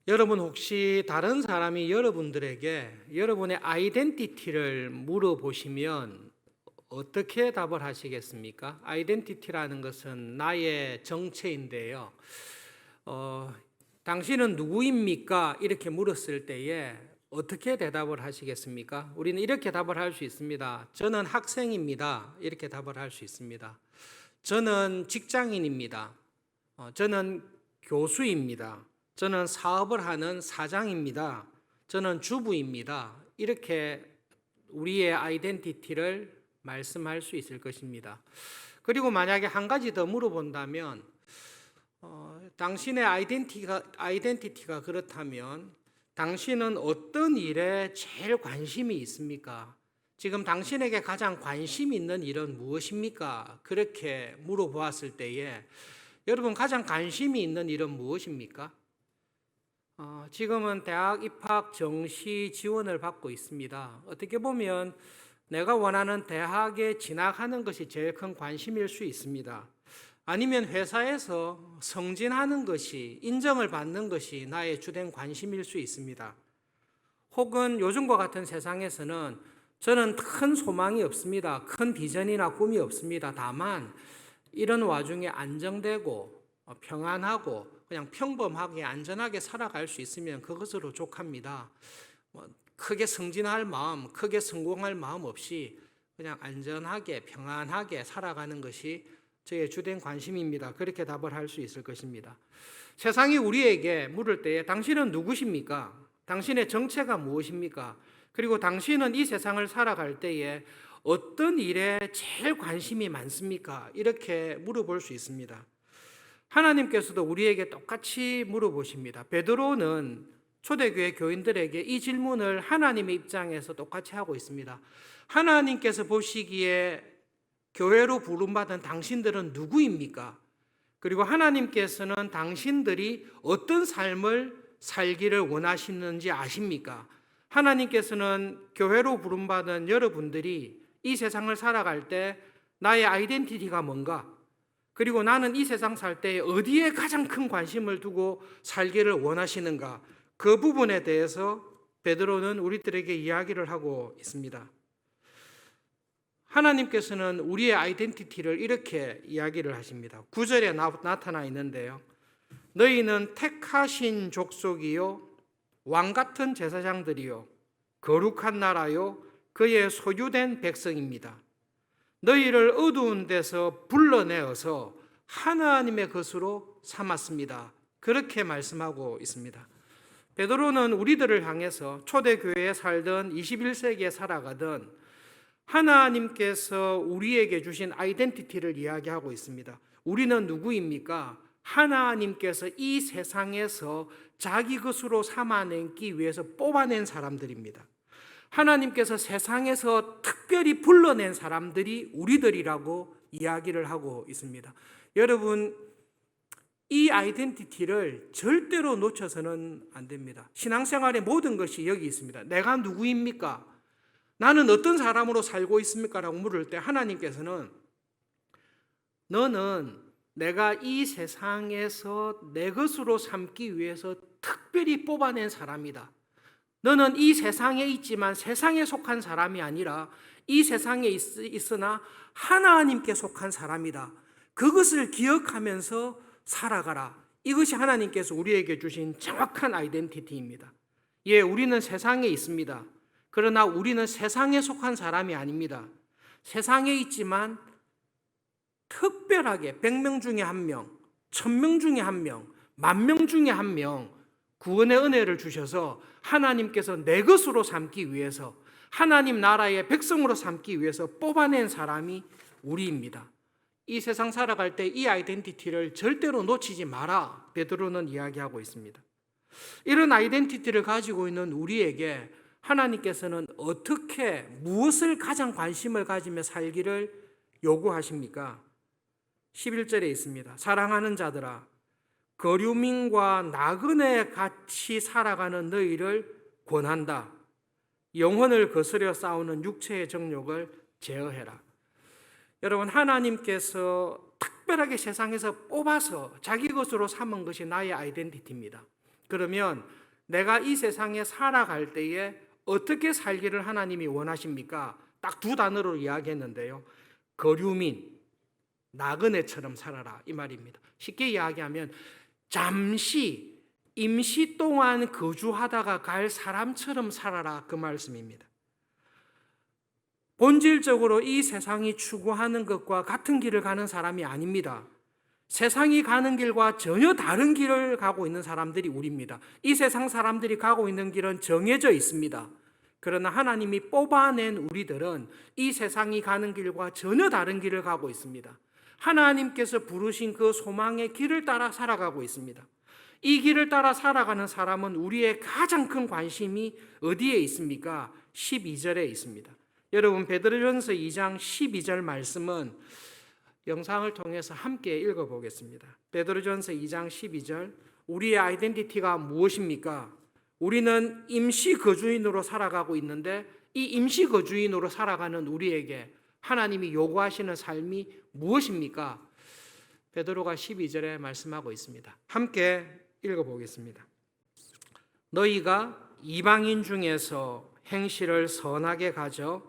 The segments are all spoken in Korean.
여러분 혹시 다른 사람이 여러분들에게 여러분의 아이덴티티를 물어보시면 어떻게 답을 하시겠습니까? 아이덴티티라는 것은 나의 정체인데요. 당신은 누구입니까? 이렇게 물었을 때에 어떻게 대답을 하시겠습니까? 우리는 이렇게 답을 할 수 있습니다. 저는 학생입니다. 이렇게 답을 할 수 있습니다. 저는 직장인입니다. 저는 교수입니다. 저는 사업을 하는 사장입니다. 저는 주부입니다. 이렇게 우리의 아이덴티티를 말씀할 수 있을 것입니다. 그리고 만약에 한 가지 더 물어본다면 당신의 아이덴티티가 그렇다면 당신은 어떤 일에 제일 관심이 있습니까? 지금 당신에게 가장 관심 있는 일은 무엇입니까? 그렇게 물어보았을 때에 여러분 가장 관심이 있는 일은 무엇입니까? 지금은 대학 입학 정시 지원을 받고 있습니다. 어떻게 보면 내가 원하는 대학에 진학하는 것이 제일 큰 관심일 수 있습니다. 아니면 회사에서 승진하는 것이, 인정을 받는 것이 나의 주된 관심일 수 있습니다. 혹은 요즘과 같은 세상에서는 저는 큰 소망이 없습니다. 큰 비전이나 꿈이 없습니다. 다만 이런 와중에 안정되고 평안하고 그냥 평범하게 안전하게 살아갈 수 있으면 그것으로 족합니다. 크게 승진할 마음, 크게 성공할 마음 없이 그냥 안전하게 평안하게 살아가는 것이 저의 주된 관심입니다. 그렇게 답을 할 수 있을 것입니다. 세상이 우리에게 물을 때에 당신은 누구십니까? 당신의 정체가 무엇입니까? 그리고 당신은 이 세상을 살아갈 때에 어떤 일에 제일 관심이 많습니까? 이렇게 물어볼 수 있습니다. 하나님께서도 우리에게 똑같이 물어보십니다. 베드로는 초대교회 교인들에게 이 질문을 하나님의 입장에서 똑같이 하고 있습니다. 하나님께서 보시기에 교회로 부름받은 당신들은 누구입니까? 그리고 하나님께서는 당신들이 어떤 삶을 살기를 원하시는지 아십니까? 하나님께서는 교회로 부름받은 여러분들이 이 세상을 살아갈 때 나의 아이덴티티가 뭔가? 그리고 나는 이 세상 살 때 어디에 가장 큰 관심을 두고 살기를 원하시는가? 그 부분에 대해서 베드로는 우리들에게 이야기를 하고 있습니다. 하나님께서는 우리의 아이덴티티를 이렇게 이야기를 하십니다. 9절에 나타나 있는데요. 너희는 택하신 족속이요 왕 같은 제사장들이요 거룩한 나라요 그의 소유된 백성입니다. 너희를 어두운 데서 불러내어서 하나님의 것으로 삼았습니다. 그렇게 말씀하고 있습니다. 베드로는 우리들을 향해서 초대교회에 살던 21세기에 살아가던 하나님께서 우리에게 주신 아이덴티티를 이야기하고 있습니다. 우리는 누구입니까? 하나님께서 이 세상에서 자기 것으로 삼아내기 위해서 뽑아낸 사람들입니다. 하나님께서 세상에서 특별히 불러낸 사람들이 우리들이라고 이야기를 하고 있습니다. 여러분, 이 아이덴티티를 절대로 놓쳐서는 안 됩니다. 신앙생활의 모든 것이 여기 있습니다. 내가 누구입니까? 나는 어떤 사람으로 살고 있습니까? 라고 물을 때 하나님께서는 너는 내가 이 세상에서 내 것으로 삼기 위해서 특별히 뽑아낸 사람이다. 너는 이 세상에 있지만 세상에 속한 사람이 아니라 이 세상에 있으나 하나님께 속한 사람이다. 그것을 기억하면서 살아가라. 이것이 하나님께서 우리에게 주신 정확한 아이덴티티입니다. 예, 우리는 세상에 있습니다. 그러나 우리는 세상에 속한 사람이 아닙니다. 세상에 있지만 특별하게 100명 중에 1명, 1000명 중에 1명, 10,000명 중에 1명 구원의 은혜를 주셔서 하나님께서 내 것으로 삼기 위해서 하나님 나라의 백성으로 삼기 위해서 뽑아낸 사람이 우리입니다. 이 세상 살아갈 때 이 아이덴티티를 절대로 놓치지 마라. 베드로는 이야기하고 있습니다. 이런 아이덴티티를 가지고 있는 우리에게 하나님께서는 어떻게 무엇을 가장 관심을 가지며 살기를 요구하십니까? 11절에 있습니다. 사랑하는 자들아 거류민과 나그네 같이 살아가는 너희를 권한다. 영혼을 거스려 싸우는 육체의 정욕을 제어해라. 여러분, 하나님께서 특별하게 세상에서 뽑아서 자기 것으로 삼은 것이 나의 아이덴티티입니다. 그러면 내가 이 세상에 살아갈 때에 어떻게 살기를 하나님이 원하십니까? 딱 두 단어로 이야기했는데요. 거류민, 나그네처럼 살아라 이 말입니다. 쉽게 이야기하면 잠시 임시 동안 거주하다가 갈 사람처럼 살아라 그 말씀입니다. 본질적으로 이 세상이 추구하는 것과 같은 길을 가는 사람이 아닙니다. 세상이 가는 길과 전혀 다른 길을 가고 있는 사람들이 우리입니다. 이 세상 사람들이 가고 있는 길은 정해져 있습니다. 그러나 하나님이 뽑아낸 우리들은 이 세상이 가는 길과 전혀 다른 길을 가고 있습니다. 하나님께서 부르신 그 소망의 길을 따라 살아가고 있습니다. 이 길을 따라 살아가는 사람은 우리의 가장 큰 관심이 어디에 있습니까? 12절에 있습니다. 여러분 베드로전서 2장 12절 말씀은 영상을 통해서 함께 읽어보겠습니다. 베드로전서 2장 12절 우리의 아이덴티티가 무엇입니까? 우리는 임시 거주인으로 살아가고 있는데 이 임시 거주인으로 살아가는 우리에게 하나님이 요구하시는 삶이 무엇입니까? 베드로가 12절에 말씀하고 있습니다. 함께 읽어보겠습니다. 너희가 이방인 중에서 행실을 선하게 가져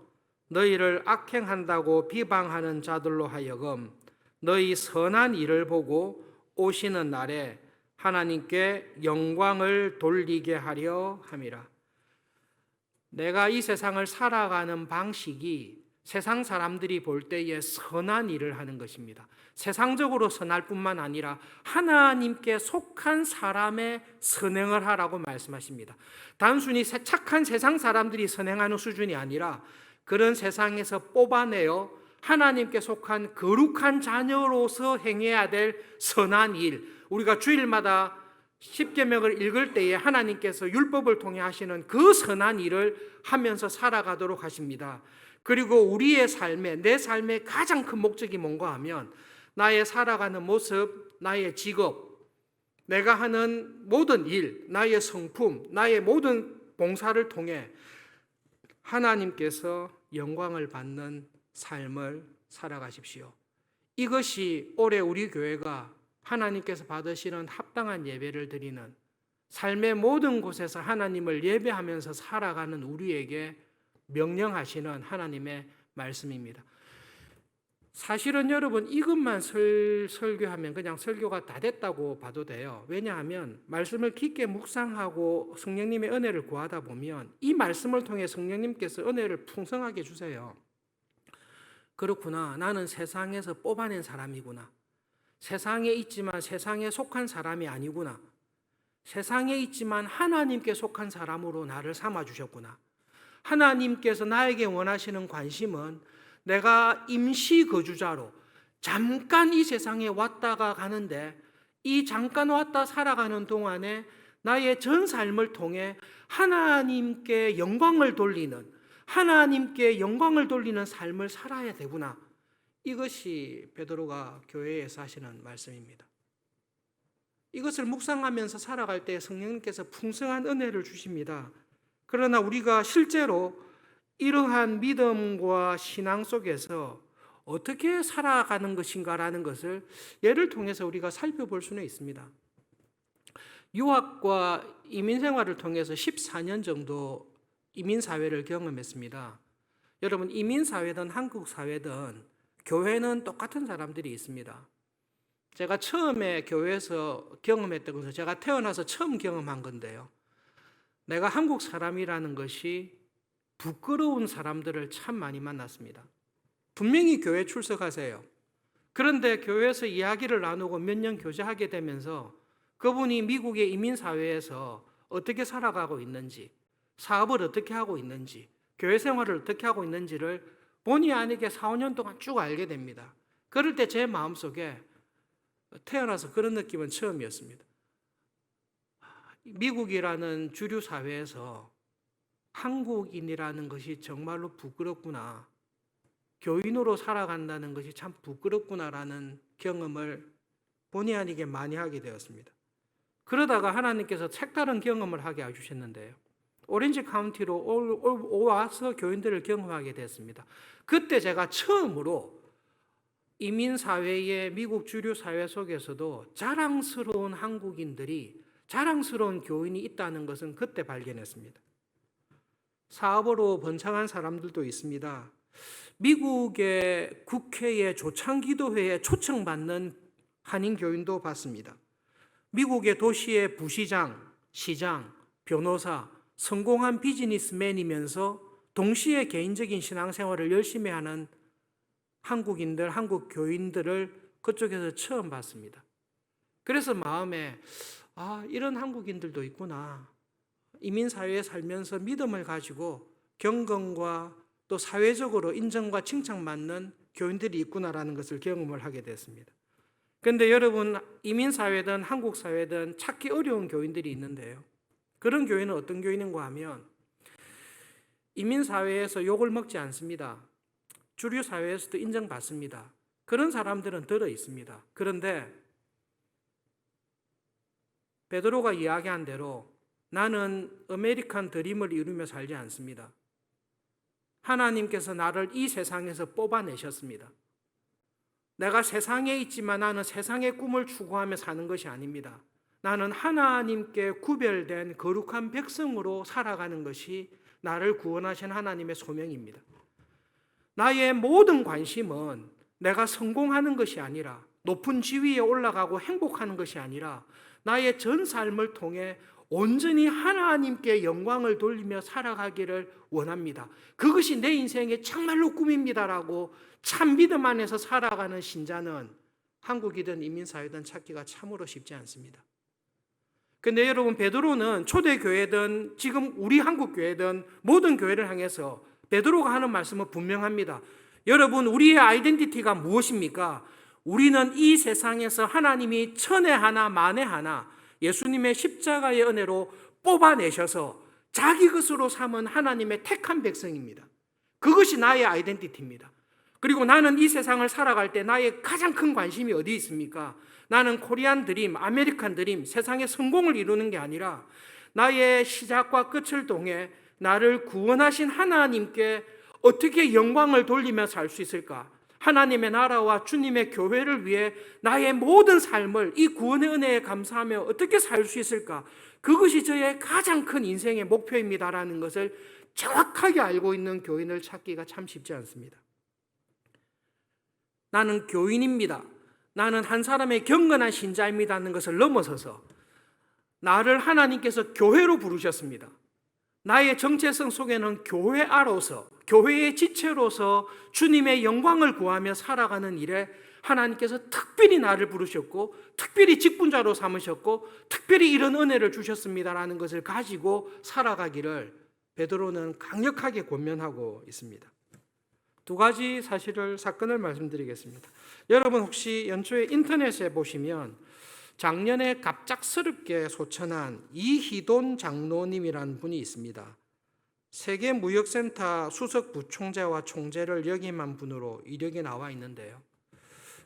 너희를 악행한다고 비방하는 자들로 하여금 너희 선한 일을 보고 오시는 날에 하나님께 영광을 돌리게 하려 함이라. 내가 이 세상을 살아가는 방식이 세상 사람들이 볼 때에 선한 일을 하는 것입니다. 세상적으로 선할 뿐만 아니라 하나님께 속한 사람의 선행을 하라고 말씀하십니다. 단순히 착한 세상 사람들이 선행하는 수준이 아니라 그런 세상에서 뽑아내어 하나님께 속한 거룩한 자녀로서 행해야 될 선한 일, 우리가 주일마다 십계명을 읽을 때에 하나님께서 율법을 통해 하시는 그 선한 일을 하면서 살아가도록 하십니다. 그리고 우리의 삶에, 내 삶의 가장 큰 목적이 뭔가 하면 나의 살아가는 모습, 나의 직업, 내가 하는 모든 일, 나의 성품, 나의 모든 봉사를 통해 하나님께서 영광을 받는 삶을 살아가십시오. 이것이 올해 우리 교회가 하나님께서 받으시는 합당한 예배를 드리는 삶의 모든 곳에서 하나님을 예배하면서 살아가는 우리에게 명령하시는 하나님의 말씀입니다. 사실은 여러분 이것만 설교하면 그냥 설교가 다 됐다고 봐도 돼요. 왜냐하면 말씀을 깊게 묵상하고 성령님의 은혜를 구하다 보면 이 말씀을 통해 성령님께서 은혜를 풍성하게 주세요. 그렇구나. 나는 세상에서 뽑아낸 사람이구나. 세상에 있지만 세상에 속한 사람이 아니구나. 세상에 있지만 하나님께 속한 사람으로 나를 삼아주셨구나. 하나님께서 나에게 원하시는 관심은 내가 임시 거주자로 잠깐 이 세상에 왔다가 가는데 이 잠깐 왔다 살아가는 동안에 나의 전 삶을 통해 하나님께 영광을 돌리는 삶을 살아야 되구나. 이것이 베드로가 교회에서 하시는 말씀입니다. 이것을 묵상하면서 살아갈 때 성령님께서 풍성한 은혜를 주십니다. 그러나 우리가 실제로 이러한 믿음과 신앙 속에서 어떻게 살아가는 것인가라는 것을 예를 통해서 우리가 살펴볼 수는 있습니다. 유학과 이민 생활을 통해서 14년 정도 이민 사회를 경험했습니다. 여러분 이민 사회든 한국 사회든 교회는 똑같은 사람들이 있습니다. 제가 처음에 교회에서 경험했던 것은 제가 태어나서 처음 경험한 건데요. 내가 한국 사람이라는 것이 부끄러운 사람들을 참 많이 만났습니다. 분명히 교회 출석하세요. 그런데 교회에서 이야기를 나누고 몇 년 교제하게 되면서 그분이 미국의 이민사회에서 어떻게 살아가고 있는지, 사업을 어떻게 하고 있는지, 교회 생활을 어떻게 하고 있는지를 본의 아니게 4, 5년 동안 쭉 알게 됩니다. 그럴 때 제 마음속에 태어나서 그런 느낌은 처음이었습니다. 미국이라는 주류 사회에서 한국인이라는 것이 정말로 부끄럽구나. 교인으로 살아간다는 것이 참 부끄럽구나라는 경험을 본의 아니게 많이 하게 되었습니다. 그러다가 하나님께서 색다른 경험을 하게 해주셨는데요. 오렌지 카운티로 와서 교인들을 경험하게 됐습니다. 그때 제가 처음으로 이민사회의 미국 주류 사회 속에서도 자랑스러운 한국인들이 자랑스러운 교인이 있다는 것은 그때 발견했습니다. 사업으로 번창한 사람들도 있습니다. 미국의 국회의 조창기도회에 초청받는 한인 교인도 봤습니다. 미국의 도시의 부시장, 시장, 변호사, 성공한 비즈니스맨이면서 동시에 개인적인 신앙생활을 열심히 하는 한국인들, 한국 교인들을 그쪽에서 처음 봤습니다. 그래서 마음에 이런 한국인들도 있구나. 이민사회에 살면서 믿음을 가지고 경건과 또 사회적으로 인정과 칭찬받는 교인들이 있구나라는 것을 경험을 하게 됐습니다. 그런데 여러분, 이민사회든 한국사회든 찾기 어려운 교인들이 있는데요. 그런 교인은 어떤 교인인가 하면 이민사회에서 욕을 먹지 않습니다. 주류사회에서도 인정받습니다. 그런 사람들은 들어 있습니다. 그런데 베드로가 이야기한 대로 나는 아메리칸 드림을 이루며 살지 않습니다. 하나님께서 나를 이 세상에서 뽑아내셨습니다. 내가 세상에 있지만 나는 세상의 꿈을 추구하며 사는 것이 아닙니다. 나는 하나님께 구별된 거룩한 백성으로 살아가는 것이 나를 구원하신 하나님의 소명입니다. 나의 모든 관심은 내가 성공하는 것이 아니라 높은 지위에 올라가고 행복하는 것이 아니라 나의 전 삶을 통해 온전히 하나님께 영광을 돌리며 살아가기를 원합니다. 그것이 내 인생의 정말로 꿈입니다라고 참 믿음 안에서 살아가는 신자는 한국이든 이민사회든 찾기가 참으로 쉽지 않습니다. 근데 여러분, 베드로는 초대교회든 지금 우리 한국교회든 모든 교회를 향해서 베드로가 하는 말씀은 분명합니다. 여러분, 우리의 아이덴티티가 무엇입니까? 우리는 이 세상에서 하나님이 천에 하나 만에 하나 예수님의 십자가의 은혜로 뽑아내셔서 자기 것으로 삼은 하나님의 택한 백성입니다. 그것이 나의 아이덴티티입니다. 그리고 나는 이 세상을 살아갈 때 나의 가장 큰 관심이 어디 있습니까? 나는 코리안 드림, 아메리칸 드림, 세상의 성공을 이루는 게 아니라 나의 시작과 끝을 통해 나를 구원하신 하나님께 어떻게 영광을 돌리며 살 수 있을까? 하나님의 나라와 주님의 교회를 위해 나의 모든 삶을 이 구원의 은혜에 감사하며 어떻게 살 수 있을까? 그것이 저의 가장 큰 인생의 목표입니다라는 것을 정확하게 알고 있는 교인을 찾기가 참 쉽지 않습니다. 나는 교인입니다. 나는 한 사람의 경건한 신자입니다는 것을 넘어서서 나를 하나님께서 교회로 부르셨습니다. 나의 정체성 속에는 교회 아로서, 교회의 지체로서 주님의 영광을 구하며 살아가는 일에 하나님께서 특별히 나를 부르셨고 특별히 직분자로 삼으셨고 특별히 이런 은혜를 주셨습니다라는 것을 가지고 살아가기를 베드로는 강력하게 권면하고 있습니다. 두 가지 사건을 말씀드리겠습니다. 여러분 혹시 연초에 인터넷에 보시면 작년에 갑작스럽게 소천한 이희돈 장로님이라는 분이 있습니다. 세계무역센터 수석 부총재와 총재를 역임한 분으로 이력이 나와 있는데요.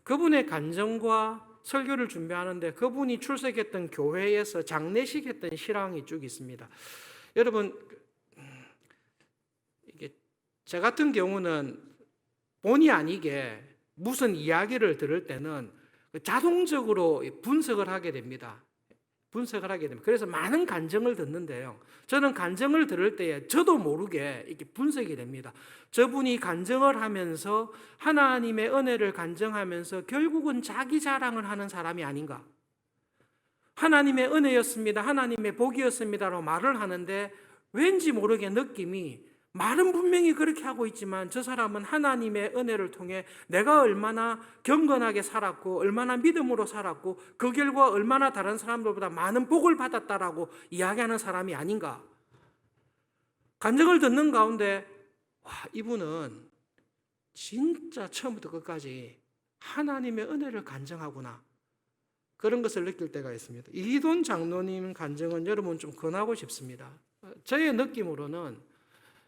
그분의 간증과 설교를 준비하는데 그분이 출석했던 교회에서 장례식 했던 실황이 쭉 있습니다. 여러분, 제 같은 경우는 본의 아니게 무슨 이야기를 들을 때는 자동적으로 분석을 하게 됩니다. 그래서 많은 간증을 듣는데요. 저는 간증을 들을 때에 저도 모르게 이렇게 분석이 됩니다. 저분이 간증을 하면서 하나님의 은혜를 간증하면서 결국은 자기 자랑을 하는 사람이 아닌가? 하나님의 은혜였습니다. 하나님의 복이었습니다라고 말을 하는데 왠지 모르게 느낌이 말은 분명히 그렇게 하고 있지만 저 사람은 하나님의 은혜를 통해 내가 얼마나 경건하게 살았고 얼마나 믿음으로 살았고 그 결과 얼마나 다른 사람들보다 많은 복을 받았다라고 이야기하는 사람이 아닌가. 간증을 듣는 가운데 이분은 진짜 처음부터 끝까지 하나님의 은혜를 간증하구나. 그런 것을 느낄 때가 있습니다. 이희돈 장로님 간증은 여러분 좀 권하고 싶습니다. 저의 느낌으로는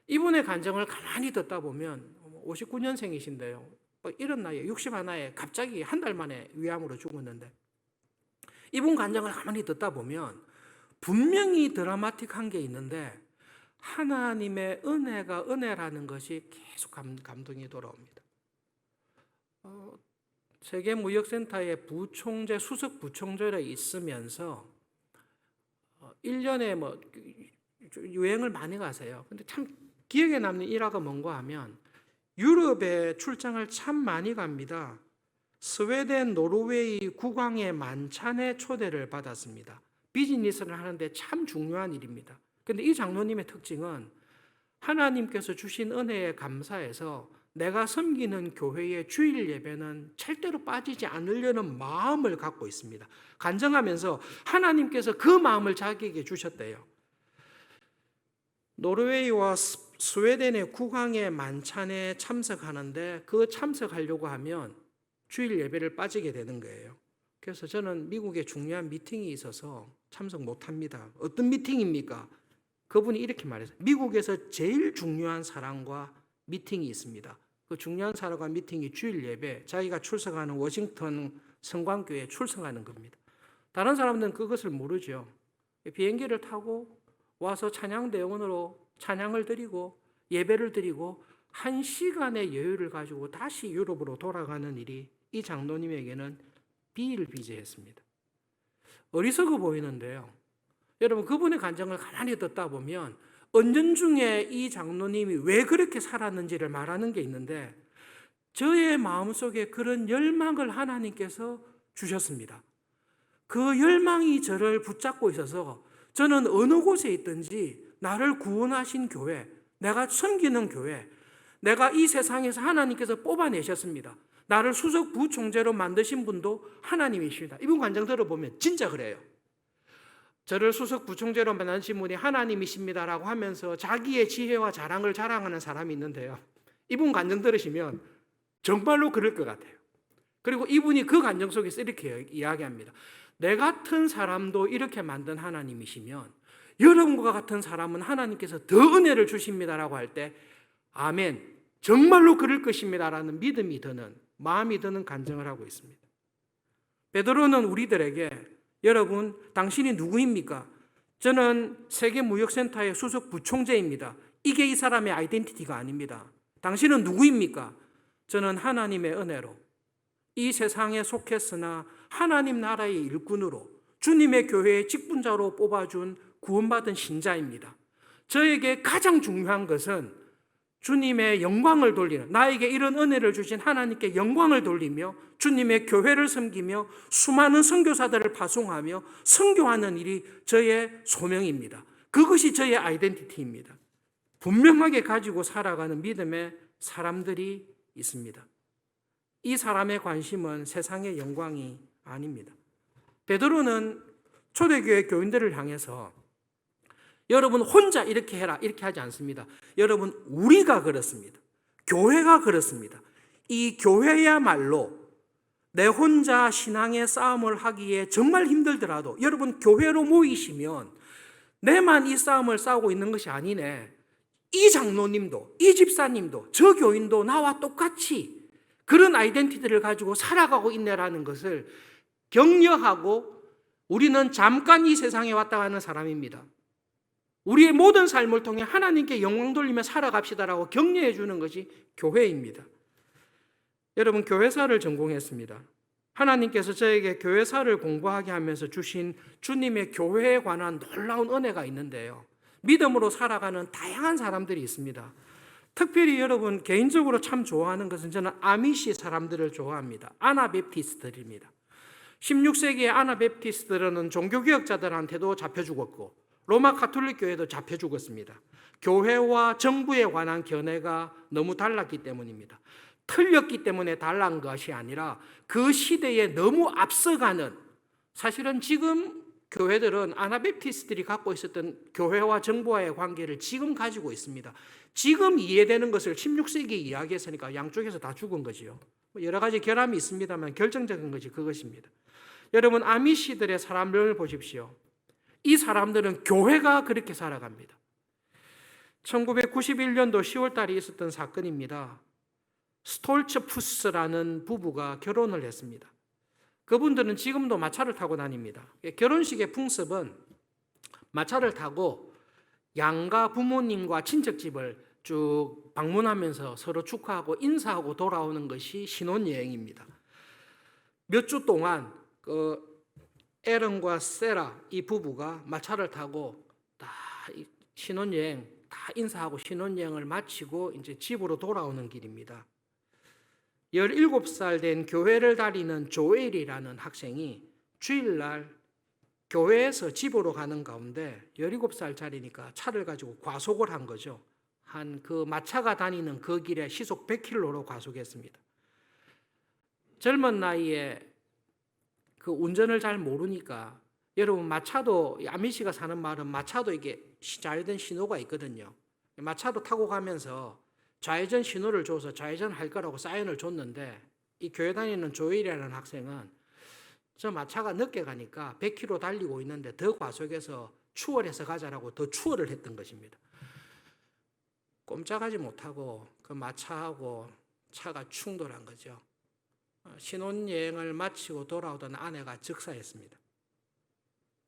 이분의 간증을 가만히 듣다 보면 59년생이신데요. 이런 나이에 61에 갑자기 한 달 만에 위암으로 죽었는데 이분 간증을 가만히 듣다 보면 분명히 드라마틱한 게 있는데 하나님의 은혜가 은혜라는 것이 계속 감동이 돌아옵니다. 세계무역센터의 부총재, 수석 부총재로 있으면서 1년에 뭐 유행을 많이 가세요. 근데 참 기억에 남는 일화가 뭔가 하면 유럽에 출장을 참 많이 갑니다. 스웨덴, 노르웨이 국왕의 만찬에 초대를 받았습니다. 비즈니스를 하는데 참 중요한 일입니다. 근데 이 장로님의 특징은 하나님께서 주신 은혜에 감사해서 내가 섬기는 교회의 주일 예배는 절대로 빠지지 않으려는 마음을 갖고 있습니다. 간증하면서 하나님께서 그 마음을 자기에게 주셨대요. 노르웨이와 스웨덴의 국왕의 만찬에 참석하는데 그 참석하려고 하면 주일 예배를 빠지게 되는 거예요. 그래서 저는 미국에 중요한 미팅이 있어서 참석 못합니다. 어떤 미팅입니까? 그분이 이렇게 말했어요. 미국에서 제일 중요한 사람과 미팅이 있습니다. 그 중요한 사람과 미팅이 주일 예배, 자기가 출석하는 워싱턴 성광교회에 출석하는 겁니다. 다른 사람들은 그것을 모르죠. 비행기를 타고 와서 찬양대원으로 찬양을 드리고 예배를 드리고 1시간의 여유를 가지고 다시 유럽으로 돌아가는 일이 이 장로님에게는 비일비재했습니다. 어리석어 보이는데요. 여러분, 그분의 간증을 가만히 듣다 보면 은연중에 이 장로님이 왜 그렇게 살았는지를 말하는 게 있는데 저의 마음속에 그런 열망을 하나님께서 주셨습니다. 그 열망이 저를 붙잡고 있어서 저는 어느 곳에 있든지 나를 구원하신 교회, 내가 섬기는 교회, 내가 이 세상에서 하나님께서 뽑아내셨습니다. 나를 수석 부총재로 만드신 분도 하나님이십니다. 이분 간증 들어보면 진짜 그래요. 저를 수석 부총재로 만드신 분이 하나님이십니다라고 하면서 자기의 지혜와 자랑을 자랑하는 사람이 있는데요. 이분 간증 들으시면 정말로 그럴 것 같아요. 그리고 이분이 그 간증 속에서 이렇게 이야기합니다. 내 같은 사람도 이렇게 만든 하나님이시면 여러분과 같은 사람은 하나님께서 더 은혜를 주십니다라고 할 때 아멘, 정말로 그럴 것입니다라는 믿음이 드는, 마음이 드는 간증을 하고 있습니다. 베드로는 우리들에게 여러분, 당신이 누구입니까? 저는 세계무역센터의 수석 부총재입니다. 이게 이 사람의 아이덴티티가 아닙니다. 당신은 누구입니까? 저는 하나님의 은혜로 이 세상에 속했으나 하나님 나라의 일꾼으로 주님의 교회의 직분자로 뽑아준 구원받은 신자입니다. 저에게 가장 중요한 것은 주님의 영광을 돌리는, 나에게 이런 은혜를 주신 하나님께 영광을 돌리며 주님의 교회를 섬기며 수많은 선교사들을 파송하며 선교하는 일이 저의 소명입니다. 그것이 저의 아이덴티티입니다. 분명하게 가지고 살아가는 믿음의 사람들이 있습니다. 이 사람의 관심은 세상의 영광이 아닙니다. 베드로는 초대교회 교인들을 향해서 여러분 혼자 이렇게 해라 이렇게 하지 않습니다. 여러분 우리가 그렇습니다. 교회가 그렇습니다. 이 교회야말로 내 혼자 신앙의 싸움을 하기에 정말 힘들더라도 여러분 교회로 모이시면 내만 이 싸움을 싸우고 있는 것이 아니네. 이 장로님도 이 집사님도 저 교인도 나와 똑같이 그런 아이덴티티를 가지고 살아가고 있네라는 것을 격려하고 우리는 잠깐 이 세상에 왔다 가는 사람입니다. 우리의 모든 삶을 통해 하나님께 영광 돌리며 살아갑시다라고 격려해 주는 것이 교회입니다. 여러분 교회사를 전공했습니다. 하나님께서 저에게 교회사를 공부하게 하면서 주신 주님의 교회에 관한 놀라운 은혜가 있는데요. 믿음으로 살아가는 다양한 사람들이 있습니다. 특별히 여러분 개인적으로 참 좋아하는 것은 저는 아미시 사람들을 좋아합니다. 아나베프티스트들입니다. 16세기의 아나베프티스트들은 종교개혁자들한테도 잡혀 죽었고 로마 가톨릭 교회도 잡혀 죽었습니다. 교회와 정부에 관한 견해가 너무 달랐기 때문입니다. 틀렸기 때문에 달란 것이 아니라 그 시대에 너무 앞서가는, 사실은 지금 교회들은 아나베프티스트들이 갖고 있었던 교회와 정부와의 관계를 지금 가지고 있습니다. 지금 이해되는 것을 16세기 이야기했으니까 양쪽에서 다 죽은 거지요. 여러 가지 결함이 있습니다만 결정적인 것이 그것입니다. 여러분 아미시들의 사람을 보십시오. 이 사람들은 교회가 그렇게 살아갑니다. 1991년도 10월 달에 있었던 사건입니다. 스톨츠푸스라는 부부가 결혼을 했습니다. 그분들은 지금도 마차를 타고 다닙니다. 결혼식의 풍습은 마차를 타고 양가 부모님과 친척집을 쭉 방문하면서 서로 축하하고 인사하고 돌아오는 것이 신혼여행입니다. 몇 주 동안 에런과 세라 이 부부가 마차를 타고 다 신혼여행 다 인사하고 신혼여행을 마치고 이제 집으로 돌아오는 길입니다. 17살 된 교회를 다니는 조엘이라는 학생이 주일날 교회에서 집으로 가는 가운데 17살짜리니까 차를 가지고 과속을 한 거죠. 한 그 마차가 다니는 그 길에 시속 100km로 과속했습니다. 젊은 나이에 그 운전을 잘 모르니까 여러분 마차도 아미씨가 사는 마을은 마차도 이게 좌회전 신호가 있거든요. 마차도 타고 가면서 좌회전 신호를 줘서 좌회전 할 거라고 사인을 줬는데 이 교회 다니는 조일이라는 학생은 저 마차가 늦게 가니까 100km 달리고 있는데 더 과속해서 추월해서 가자라고 더 추월을 했던 것입니다. 꼼짝하지 못하고 그 마차하고 차가 충돌한 거죠. 신혼여행을 마치고 돌아오던 아내가 즉사했습니다.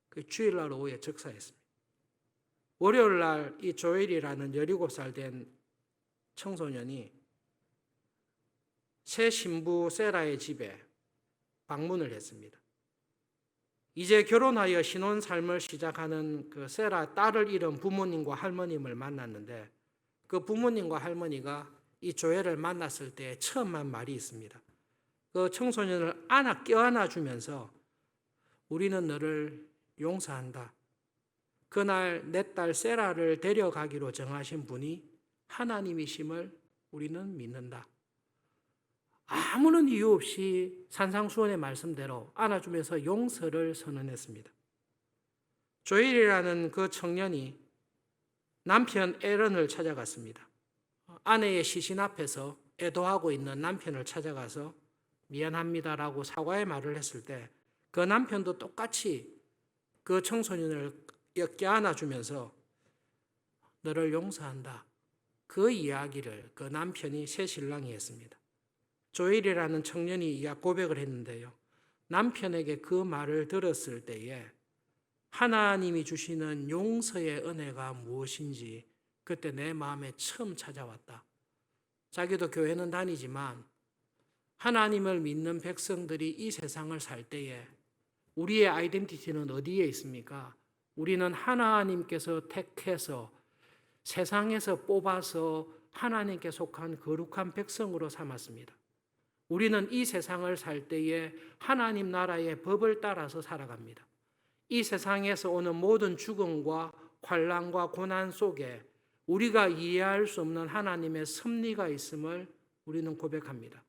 그 주일날 오후에 즉사했습니다. 월요일날 이 조엘이라는 17살 된 청소년이 새 신부 세라의 집에 방문을 했습니다. 이제 결혼하여 신혼 삶을 시작하는 그 세라 딸을 잃은 부모님과 할머님을 만났는데 그 부모님과 할머니가 이 조엘을 만났을 때 처음 한 말이 있습니다. 그 청소년을 껴안아 주면서 우리는 너를 용서한다. 그날 내 딸 세라를 데려가기로 정하신 분이 하나님이심을 우리는 믿는다. 아무런 이유 없이 산상수훈의 말씀대로 안아주면서 용서를 선언했습니다. 조엘이라는 그 청년이 남편 에런을 찾아갔습니다. 아내의 시신 앞에서 애도하고 있는 남편을 찾아가서 미안합니다라고 사과의 말을 했을 때 그 남편도 똑같이 그 청소년을 껴안아주면서 너를 용서한다. 그 이야기를 그 남편이 새 신랑이 했습니다. 조엘이라는 청년이 고백을 했는데요. 남편에게 그 말을 들었을 때에 하나님이 주시는 용서의 은혜가 무엇인지 그때 내 마음에 처음 찾아왔다. 자기도 교회는 다니지만 하나님을 믿는 백성들이 이 세상을 살 때에 우리의 아이덴티티는 어디에 있습니까? 우리는 하나님께서 택해서 세상에서 뽑아서 하나님께 속한 거룩한 백성으로 삼았습니다. 우리는 이 세상을 살 때에 하나님 나라의 법을 따라서 살아갑니다. 이 세상에서 오는 모든 죽음과 환난과 고난 속에 우리가 이해할 수 없는 하나님의 섭리가 있음을 우리는 고백합니다.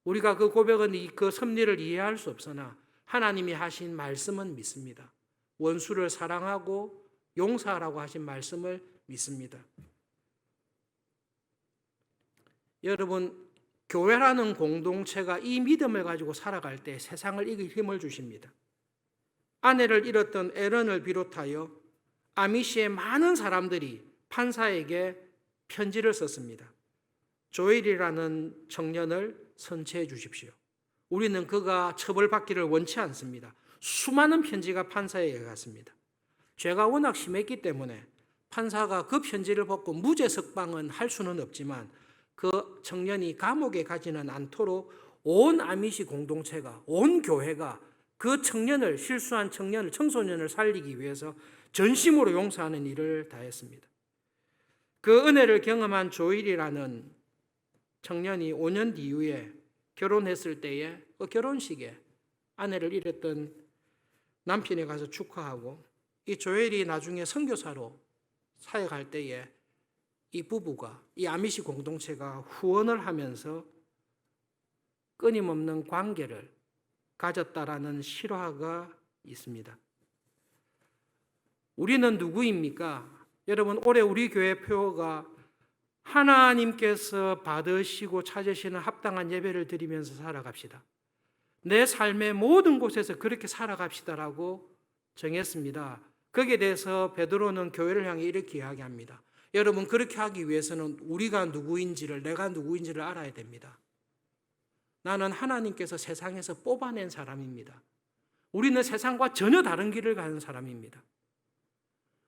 우리가 그 고백은 그 섭리를 이해할 수 없으나 하나님이 하신 말씀은 믿습니다. 원수를 사랑하고 용서하라고 하신 말씀을 믿습니다. 여러분, 교회라는 공동체가 이 믿음을 가지고 살아갈 때 세상을 이길 힘을 주십니다. 아내를 잃었던 에런을 비롯하여 아미시의 많은 사람들이 판사에게 편지를 썼습니다. 조엘이라는 청년을 선처해 주십시오. 우리는 그가 처벌받기를 원치 않습니다. 수많은 편지가 판사에게 갔습니다. 죄가 워낙 심했기 때문에 판사가 그 편지를 받고 무죄 석방은 할 수는 없지만 그 청년이 감옥에 가지는 않도록 온 아미시 공동체가, 온 교회가 그 청년을, 실수한 청년을, 청소년을 살리기 위해서 전심으로 용서하는 일을 다했습니다. 그 은혜를 경험한 조일이라는 청년이 5년 뒤에 결혼했을 때에 그 결혼식에 아내를 잃었던 남편에 가서 축하하고 이 조엘이 나중에 선교사로 사역할 때에 이 부부가, 이 아미시 공동체가 후원을 하면서 끊임없는 관계를 가졌다라는 실화가 있습니다. 우리는 누구입니까? 여러분, 올해 우리 교회 표어가 하나님께서 받으시고 찾으시는 합당한 예배를 드리면서 살아갑시다. 내 삶의 모든 곳에서 그렇게 살아갑시다라고 정했습니다. 거기에 대해서 베드로는 교회를 향해 이렇게 이야기합니다. 여러분, 그렇게 하기 위해서는 우리가 누구인지를, 내가 누구인지를 알아야 됩니다. 나는 하나님께서 세상에서 뽑아낸 사람입니다. 우리는 세상과 전혀 다른 길을 가는 사람입니다.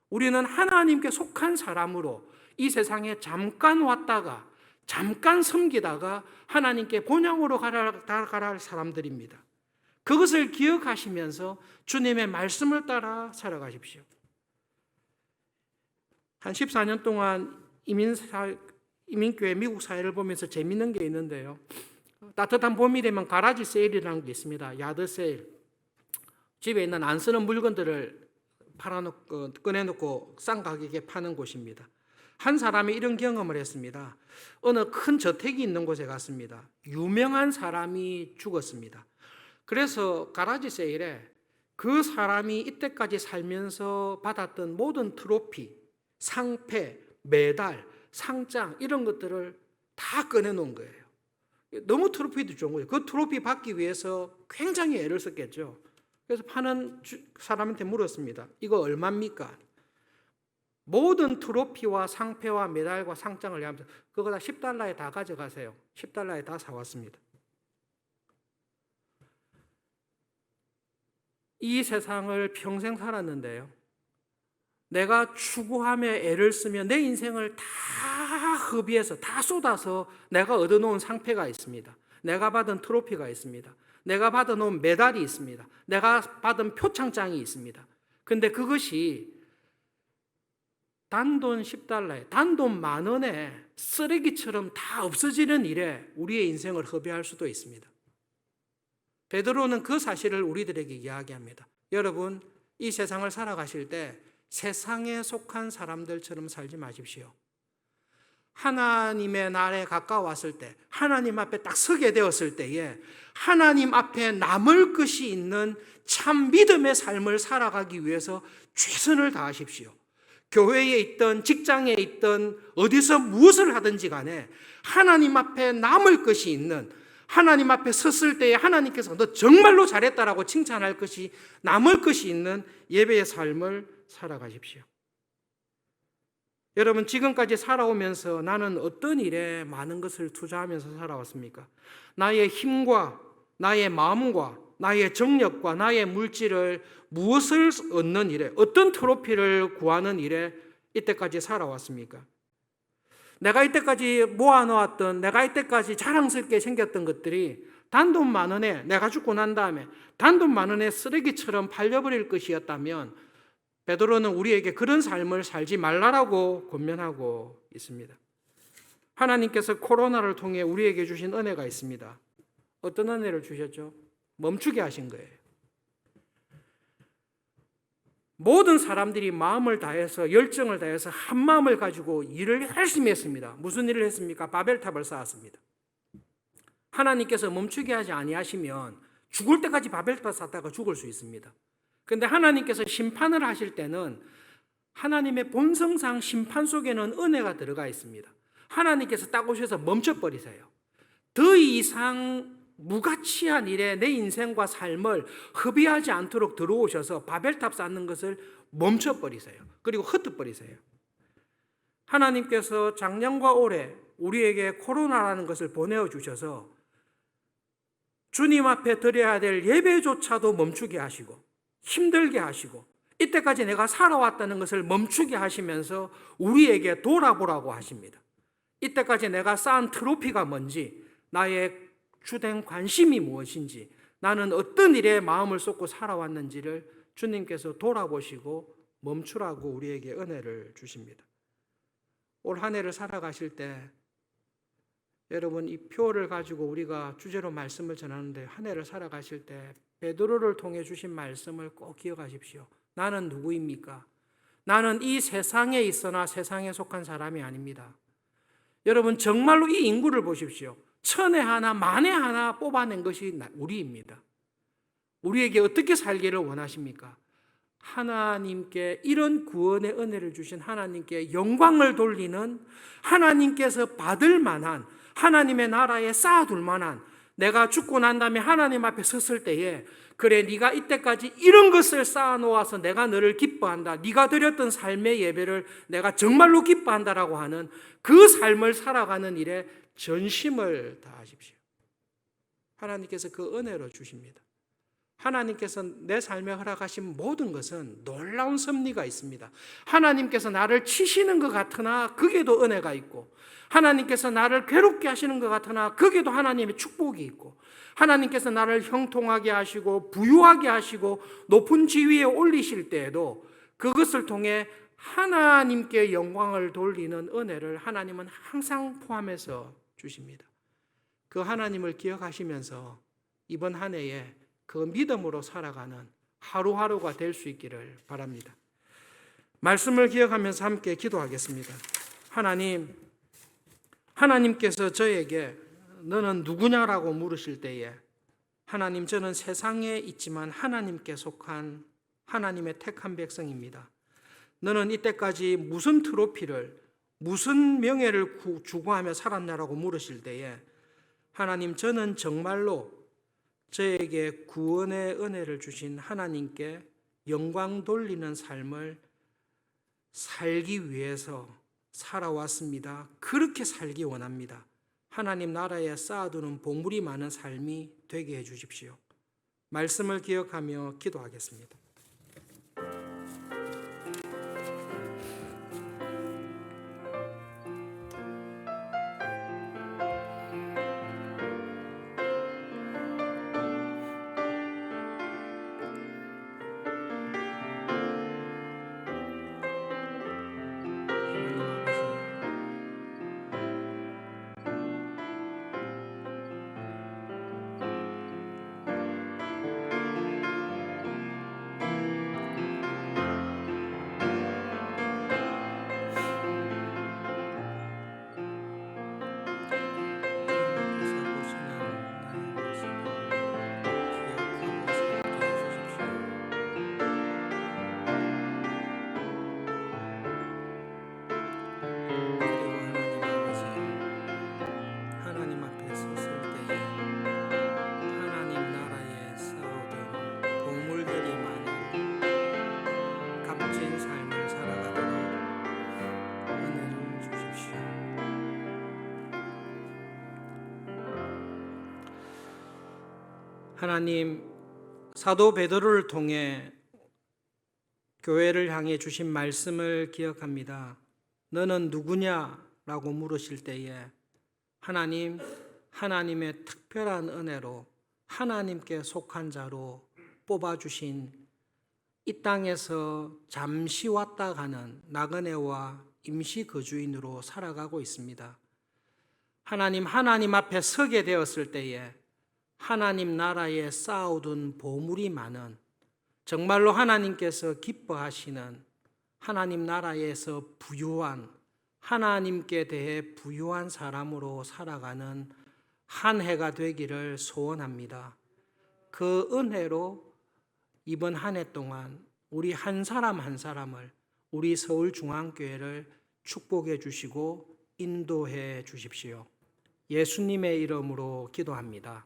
우리는 하나님께 속한 사람으로 이 세상에 잠깐 왔다가 잠깐 섬기다가 하나님께 본향으로 가라 할 사람들입니다. 그것을 기억하시면서 주님의 말씀을 따라 살아가십시오. 한 14년 동안 이민교회 미국 사회를 보면서 재밌는 게 있는데요. 따뜻한 봄이 되면 가라지 세일이라는 게 있습니다. 야드 세일. 집에 있는 안 쓰는 물건들을 꺼내놓고 싼 가격에 파는 곳입니다. 한 사람이 이런 경험을 했습니다. 어느 큰 저택이 있는 곳에 갔습니다. 유명한 사람이 죽었습니다. 그래서 가라지 세일에 그 사람이 이때까지 살면서 받았던 모든 트로피, 상패, 메달, 상장 이런 것들을 다 꺼내놓은 거예요. 너무 트로피도 좋은 거예요. 그 트로피 받기 위해서 굉장히 애를 썼겠죠. 그래서 파는 사람한테 물었습니다. 이거 얼마입니까? 모든 트로피와 상패와 메달과 상장을 하면서 그거 다 $10에 다 가져가세요. $10에 다 사왔습니다. 이 세상을 평생 살았는데요. 내가 추구하며 애를 쓰며 내 인생을 다 허비해서 다 쏟아서 내가 얻어놓은 상패가 있습니다. 내가 받은 트로피가 있습니다. 내가 받아놓은 메달이 있습니다. 내가 받은 표창장이 있습니다. 근데 그것이 단돈 $10에, 단돈 $10,000에 쓰레기처럼 다 없어지는 일에 우리의 인생을 허비할 수도 있습니다. 베드로는 그 사실을 우리들에게 이야기합니다. 여러분, 이 세상을 살아가실 때 세상에 속한 사람들처럼 살지 마십시오. 하나님의 날에 가까웠을 때, 하나님 앞에 딱 서게 되었을 때에 하나님 앞에 남을 것이 있는 참 믿음의 삶을 살아가기 위해서 최선을 다하십시오. 교회에 있든 직장에 있든 어디서 무엇을 하든지 간에 하나님 앞에 남을 것이 있는, 하나님 앞에 섰을 때에 하나님께서 너 정말로 잘했다라고 칭찬할 것이, 남을 것이 있는 예배의 삶을 살아가십시오. 여러분, 지금까지 살아오면서 나는 어떤 일에 많은 것을 투자하면서 살아왔습니까? 나의 힘과 나의 마음과 나의 정력과 나의 물질을 무엇을 얻는 일에, 어떤 트로피를 구하는 일에 이때까지 살아왔습니까? 내가 이때까지 모아놓았던, 내가 이때까지 자랑스럽게 생겼던 것들이 단돈 $10,000에, 내가 죽고 난 다음에 단돈 $10,000에 쓰레기처럼 팔려버릴 것이었다면 베드로는 우리에게 그런 삶을 살지 말라라고 권면하고 있습니다. 하나님께서 코로나를 통해 우리에게 주신 은혜가 있습니다. 어떤 은혜를 주셨죠? 멈추게 하신 거예요. 모든 사람들이 마음을 다해서, 열정을 다해서 한 마음을 가지고 일을 열심히 했습니다. 무슨 일을 했습니까? 바벨탑을 쌓았습니다. 하나님께서 멈추게 하지 아니하시면 죽을 때까지 바벨탑 쌓다가 죽을 수 있습니다. 그런데 하나님께서 심판을 하실 때는 하나님의 본성상 심판 속에는 은혜가 들어가 있습니다. 하나님께서 딱 오셔서 멈춰버리세요. 더 이상 무가치한 일에 내 인생과 삶을 허비하지 않도록 들어오셔서 바벨탑 쌓는 것을 멈춰버리세요. 그리고 흩어버리세요. 하나님께서 작년과 올해 우리에게 코로나라는 것을 보내주셔서 주님 앞에 드려야 될 예배조차도 멈추게 하시고 힘들게 하시고 이때까지 내가 살아왔다는 것을 멈추게 하시면서 우리에게 돌아보라고 하십니다. 이때까지 내가 쌓은 트로피가 뭔지, 나의 주된 관심이 무엇인지, 나는 어떤 일에 마음을 쏟고 살아왔는지를 주님께서 돌아보시고 멈추라고 우리에게 은혜를 주십니다. 올 한 해를 살아가실 때 여러분, 이 표를 가지고 우리가 주제로 말씀을 전하는데 한 해를 살아가실 때 베드로를 통해 주신 말씀을 꼭 기억하십시오. 나는 누구입니까? 나는 이 세상에 있으나 세상에 속한 사람이 아닙니다. 여러분, 정말로 이 인구를 보십시오. 1,000에 하나, 10,000에 하나 뽑아낸 것이 우리입니다. 우리에게 어떻게 살기를 원하십니까? 하나님께, 이런 구원의 은혜를 주신 하나님께 영광을 돌리는, 하나님께서 받을 만한, 하나님의 나라에 쌓아둘 만한, 내가 죽고 난 다음에 하나님 앞에 섰을 때에 그래, 네가 이때까지 이런 것을 쌓아놓아서 내가 너를 기뻐한다, 네가 드렸던 삶의 예배를 내가 정말로 기뻐한다라고 하는 그 삶을 살아가는 일에 전심을 다하십시오. 하나님께서 그 은혜로 주십니다. 하나님께서 내 삶에 허락하신 모든 것은 놀라운 섭리가 있습니다. 하나님께서 나를 치시는 것 같으나 거기에도 은혜가 있고, 하나님께서 나를 괴롭게 하시는 것 같으나 거기에도 하나님의 축복이 있고, 하나님께서 나를 형통하게 하시고 부유하게 하시고 높은 지위에 올리실 때에도 그것을 통해 하나님께 영광을 돌리는 은혜를 하나님은 항상 포함해서 주십니다. 그 하나님을 기억하시면서 이번 한 해에 그 믿음으로 살아가는 하루하루가 될 수 있기를 바랍니다. 말씀을 기억하면서 함께 기도하겠습니다. 하나님께서 저에게 너는 누구냐라고 물으실 때에 하나님, 저는 세상에 있지만 하나님께 속한 하나님의 택한 백성입니다. 너는 이때까지 무슨 트로피를, 무슨 명예를 추구하며 살았냐라고 물으실 때에 하나님, 저는 정말로 저에게 구원의 은혜를 주신 하나님께 영광 돌리는 삶을 살기 위해서 살아왔습니다. 그렇게 살기 원합니다. 하나님 나라에 쌓아두는 보물이 많은 삶이 되게 해주십시오. 말씀을 기억하며 기도하겠습니다. 하나님, 사도 베드로를 통해 교회를 향해 주신 말씀을 기억합니다. 너는 누구냐라고 물으실 때에 하나님, 하나님의 특별한 은혜로 하나님께 속한 자로 뽑아주신 이 땅에서 잠시 왔다 가는 나그네와 임시 거주인으로 살아가고 있습니다. 하나님 앞에 서게 되었을 때에 하나님 나라에 쌓아둔 보물이 많은, 정말로 하나님께서 기뻐하시는 하나님 나라에서 부유한, 하나님께 대해 부유한 사람으로 살아가는 한 해가 되기를 소원합니다. 그 은혜로 이번 한 해 동안 우리 한 사람 한 사람을, 우리 서울중앙교회를 축복해 주시고 인도해 주십시오. 예수님의 이름으로 기도합니다.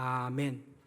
아멘.